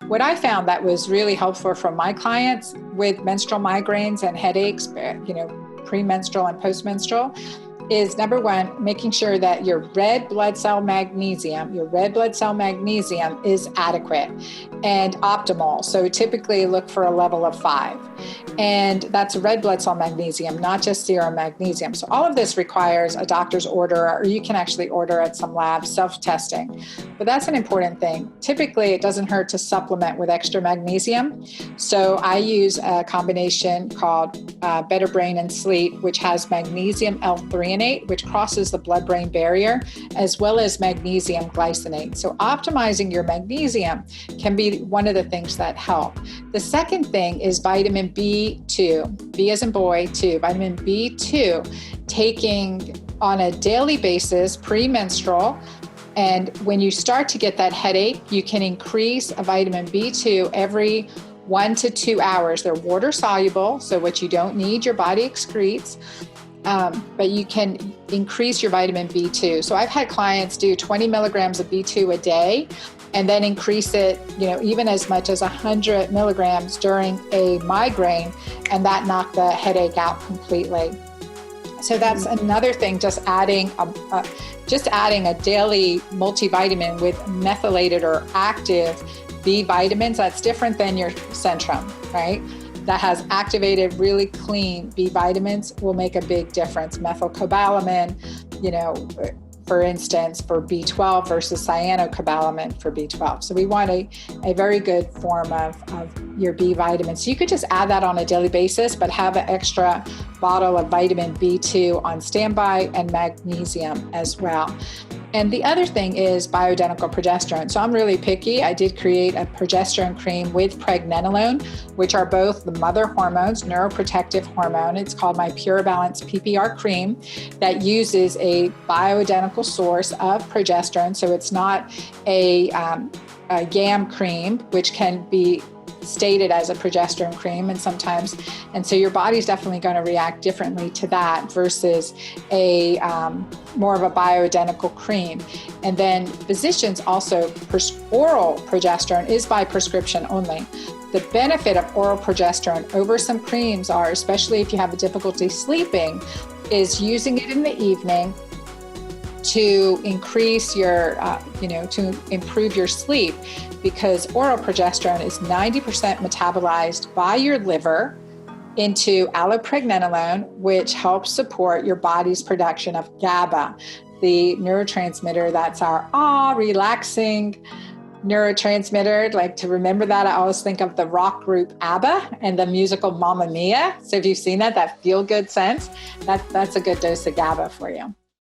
What I found that was really helpful for my clients with menstrual migraines and headaches, premenstrual and postmenstrual, is number one, making sure that your red blood cell magnesium is adequate and optimal. So typically look for a level of 5. And that's red blood cell magnesium, not just serum magnesium. So all of this requires a doctor's order, or you can actually order at some labs, self-testing. But that's an important thing. Typically, it doesn't hurt to supplement with extra magnesium. So I use a combination called Better Brain and Sleep, which has magnesium L-threonate, which crosses the blood-brain barrier, as well as magnesium glycinate. So optimizing your magnesium can be one of the things that help. The second thing is vitamin B2, B as in boy, 2, vitamin B2, taking on a daily basis premenstrual. And when you start to get that headache, you can increase a vitamin B2 every 1 to 2 hours. They're water soluble, so what you don't need, your body excretes. But you can increase your vitamin B2. So I've had clients do 20 milligrams of B2 a day and then increase it, even as much as 100 milligrams during a migraine, and that knocked the headache out completely. So that's another thing, just adding a daily multivitamin with methylated or active B vitamins. That's different than your Centrum, right? That has activated, really clean B vitamins will make a big difference. Methylcobalamin, for instance, for B12 versus cyanocobalamin for B12. So we want a very good form of your B vitamins. So you could just add that on a daily basis, but have an extra bottle of vitamin B2 on standby and magnesium as well. And the other thing is bioidentical progesterone. So I'm really picky. I did create a progesterone cream with pregnenolone, which are both the mother hormones, neuroprotective hormone. It's called my Pure Balance PPR cream that uses a bioidentical source of progesterone. So it's not a YAM cream, which can be stated as a progesterone cream and so your body's definitely going to react differently to that versus a more of a bioidentical cream. And then physicians also, oral progesterone is by prescription only. The benefit of oral progesterone over some creams are, especially if you have a difficulty sleeping, is using it in the evening to increase your, to improve your sleep, because oral progesterone is 90% metabolized by your liver into allopregnanolone, which helps support your body's production of GABA, the neurotransmitter that's our relaxing neurotransmitter. Like, to remember that, I always think of the rock group ABBA and the musical Mamma Mia. So if you've seen that feel-good sense, that's a good dose of GABA for you.